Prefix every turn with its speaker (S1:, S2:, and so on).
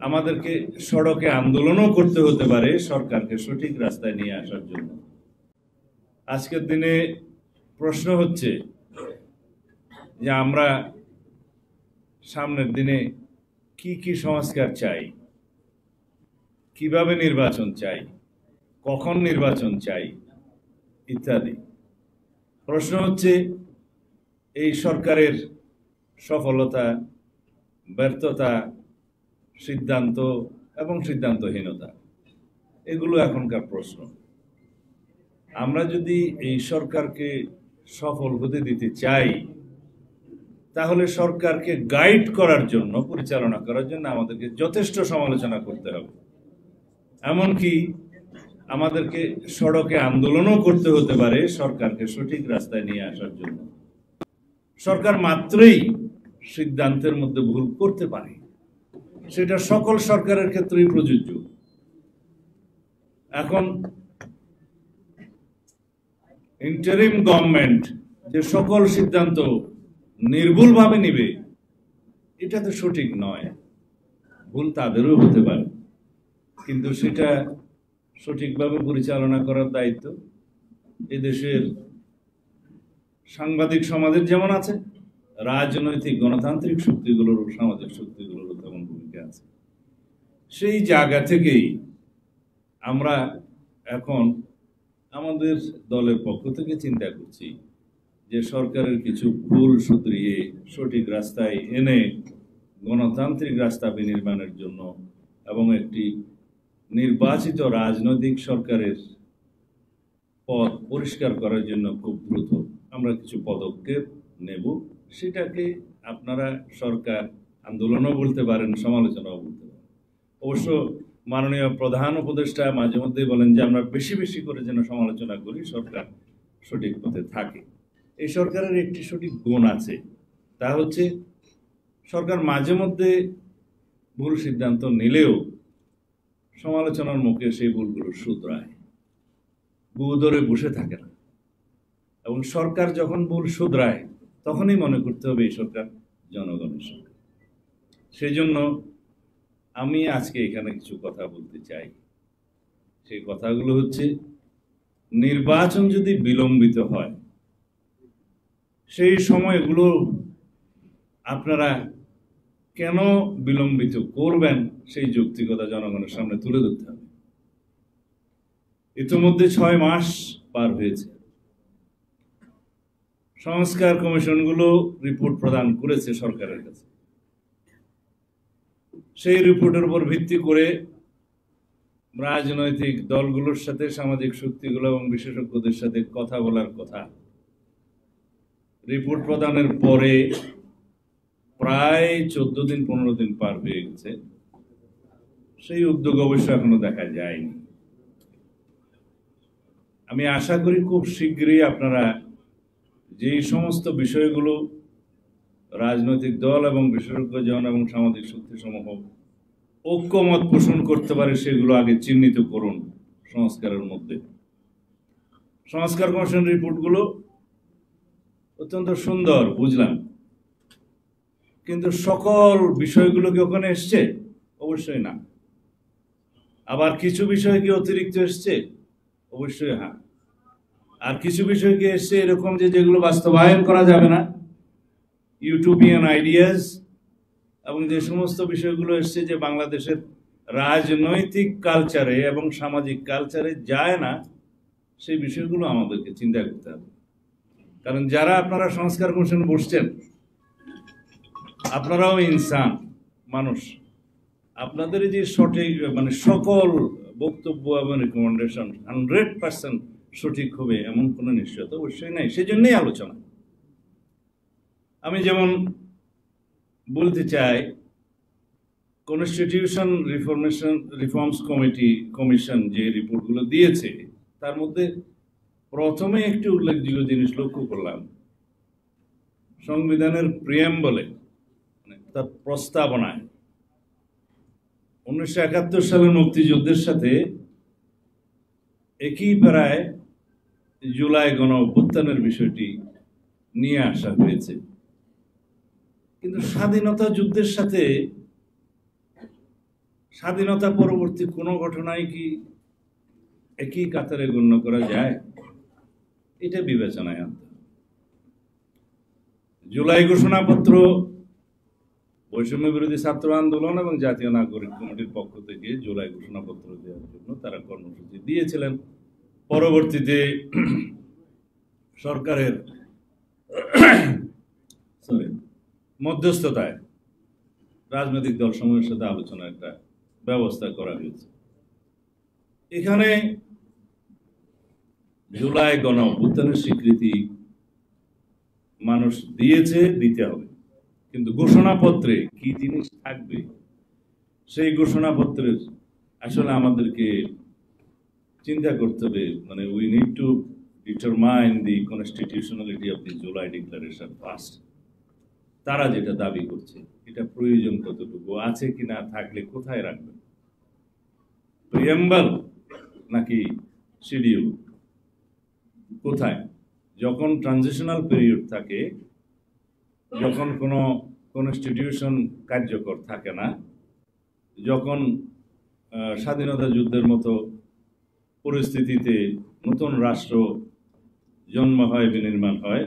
S1: আমাদেরকে সড়কে আন্দোলনও করতে হতে পারে সরকারকে সঠিক রাস্তায় নিয়ে আসার জন্য। আজকের দিনে প্রশ্ন হচ্ছে যে আমরা সামনের দিনে কি কি সংস্কার চাই, কিভাবে নির্বাচন চাই, কখন নির্বাচন চাই ইত্যাদি। প্রশ্ন হচ্ছে এই সরকারের সফলতা, ব্যর্থতা, সিদ্ধান্ত এবং সিদ্ধান্তহীনতা, এগুলো এখনকার প্রশ্ন। আমরা যদি এই সরকারকে সফল হতে দিতে চাই, তাহলে সরকারকে গাইড করার জন্য, পরিচালনা করার জন্য আমাদেরকে যথেষ্ট সমালোচনা করতে হবে। এমনকি আমাদেরকে সড়কে আন্দোলনও করতে হতে পারে সরকারকে সঠিক রাস্তায় নিয়ে আসার জন্য। সরকার মাত্রই সিদ্ধান্তের মধ্যে ভুল করতে পারে, সেটা সকল সরকারের ক্ষেত্রেই প্রযোজ্য। এখন ইন্টারিম গভর্নমেন্ট যে সকল সিদ্ধান্ত নির্ভুলভাবে নিবে, এটা তো সঠিক নয়। ভুল তাদেরও হতে পারে, কিন্তু সেটা সঠিকভাবে পরিচালনা করার দায়িত্ব এদেশের সাংবাদিক সমাজের যেমন আছে, রাজনৈতিক গণতান্ত্রিক শক্তিগুলোর, সামাজিক শক্তিগুলোরও তেমন ভূমিকা আছে। সেই জায়গা থেকেই আমরা এখন আমাদের দলের পক্ষ থেকে চিন্তা করছি যে সরকারের কিছু ভুল শুধরিয়ে সঠিক রাস্তায় এনে গণতান্ত্রিক রাস্তা বিনির্মাণের জন্য এবং একটি নির্বাচিত রাজনৈতিক সরকারের পথ পরিষ্কার করার জন্য খুব দ্রুত আমরা কিছু পদক্ষেপ নেব। সেটাকে আপনারা সরকার আন্দোলনও বলতে পারেন, সমালোচনাও বলতে পারেন। অবশ্য মাননীয় প্রধান উপদেষ্টা মাঝে মধ্যেই বলেন যে আমরা বেশি বেশি করে যেন সমালোচনা করি, সরকার সঠিক পথে থাকে। এই সরকারের একটি সঠিক গুণ আছে, তা হচ্ছে সরকার মাঝে মধ্যে ভুল সিদ্ধান্ত নিলেও সমালোচনার মুখে সেই ভুলগুলো শুধরায়, গু ধরে বসে থাকে না। এবং সরকার যখন ভুল শুধরায় তখনই মনে করতে হবে এই সরকার জনগণের সরকার। সেই জন্য আমি আজকে এখানে কিছু কথা বলতে চাই। সেই কথাগুলো হচ্ছে, নির্বাচন যদি বিলম্বিত হয়, সেই সময়গুলো আপনারা কেন বিলম্বিত করবেন সেই যৌক্তিকতা জনগণের সামনে তুলে ধরতে হবে। ইতিমধ্যে 6 মাস পার হয়েছে। সংস্কার কমিশনগুলো রিপোর্ট প্রদান করেছে সরকারের কাছে। সেই রিপোর্টের উপর ভিত্তি করে রাজনৈতিক দলগুলোর সাথে, সামাজিক শক্তিগুলো এবং বিশেষজ্ঞদের সাথে কথা বলার কথা। রিপোর্ট প্রদানের পরে প্রায় 14 দিন 15 দিন পার হয়ে গেছে। সেই উদ্যোগ অবশ্য এখনো দেখা যায়নি। আমি আশা করি খুব শীঘ্রই আপনারা যে সমস্ত বিষয়গুলো রাজনৈতিক দল এবং বিশেষজ্ঞজন এবং সামাজিক শক্তিসমূহ ঐক্যমত পোষণ করতে পারে, সেগুলো আগে চিহ্নিত করুন সংস্কারের মধ্যে। সংস্কার কমিশন রিপোর্টগুলো অত্যন্ত সুন্দর, বুঝলাম, কিন্তু সকল বিষয়গুলো কি ওখানে এসছে? অবশ্যই না। আবার কিছু বিষয় কি অতিরিক্ত এসছে? অবশ্যই হ্যাঁ। আর কিছু বিষয় কি এসছে এরকম যেগুলো বাস্তবায়ন করা যাবে না, ইউটোপিয়ান আইডিয়াস, এবং যে সমস্ত বিষয়গুলো এসছে যে বাংলাদেশের রাজনৈতিক কালচারে এবং সামাজিক কালচারে যায় না, সেই বিষয়গুলো আমাদেরকে চিন্তা করতে হবে। কারণ যারা আপনারা সংস্কার কমিশন বসছেন, আপনারাও ইনসান, মানুষ। আপনাদের যে সঠিক সকল বক্তব্য এবং রিকমেন্ডেশন 100% সঠিক হবে এমন কোনো নিশ্চয়তা অবশ্যই নাই। সেজন্যই আলোচনা। আমি যেমন বলতে চাই, কনস্টিটিউশন রিফর্মস কমিশন যে রিপোর্টগুলো দিয়েছে, তার মধ্যে প্রথমে একটি উল্লেখযোগ্য জিনিস লক্ষ্য করলাম। সংবিধানের প্রিয়াম্বলে, তার প্রস্তাবনায় 1971 সালের মুক্তিযুদ্ধের সাথে একই প্রায় জুলাই গণ অভ্যুত্থানের বিষয়টি নিয়ে আসা হয়েছে। কিন্তু স্বাধীনতা যুদ্ধের সাথে স্বাধীনতা পরবর্তী কোনো ঘটনায় কি একই কাতারে গণ্য করা যায়? এটা বিবেচনায় আনতে হবে। জুলাই ঘোষণাপত্র বৈষম্য বিরোধী ছাত্র আন্দোলন এবং জাতীয় নাগরিক কমিটির পক্ষ থেকে জুলাই ঘোষণাপত্র দেওয়ার জন্য তারা কর্মসূচি দিয়েছিলেন। পরবর্তীতে সরকারের মধ্যস্থতায় রাজনৈতিক দলসমূহের সাথে আলোচনার একটা ব্যবস্থা করা হয়েছে। এখানে জুলাই গণ অভ্যুত্থানের স্বীকৃতি মানুষ দিয়েছে, দিতে হবে, কিন্তু ঘোষণাপত্রে কি জিনিস থাকবে সেই ঘোষণাপত্রের আসলে আমাদেরকে চিন্তা করতে হবে। মানে we need to determine the constitutionality of the July declaration first. তারা যেটা দাবি করছে এটা প্রয়োজন কতটুকু আছে কিনা, থাকলে কোথায় রাখবে, প্রিয়াম্বল নাকি শিডিউল, কোথায়? যখন ট্রানজিশনাল পিরিয়ড থাকে, যখন কোনো কনস্টিটিউশন কার্যকর থাকে না, যখন স্বাধীনতা যুদ্ধের মতো পরিস্থিতিতে নতুন রাষ্ট্র জন্ম হয়, বিনির্মাণ হয়,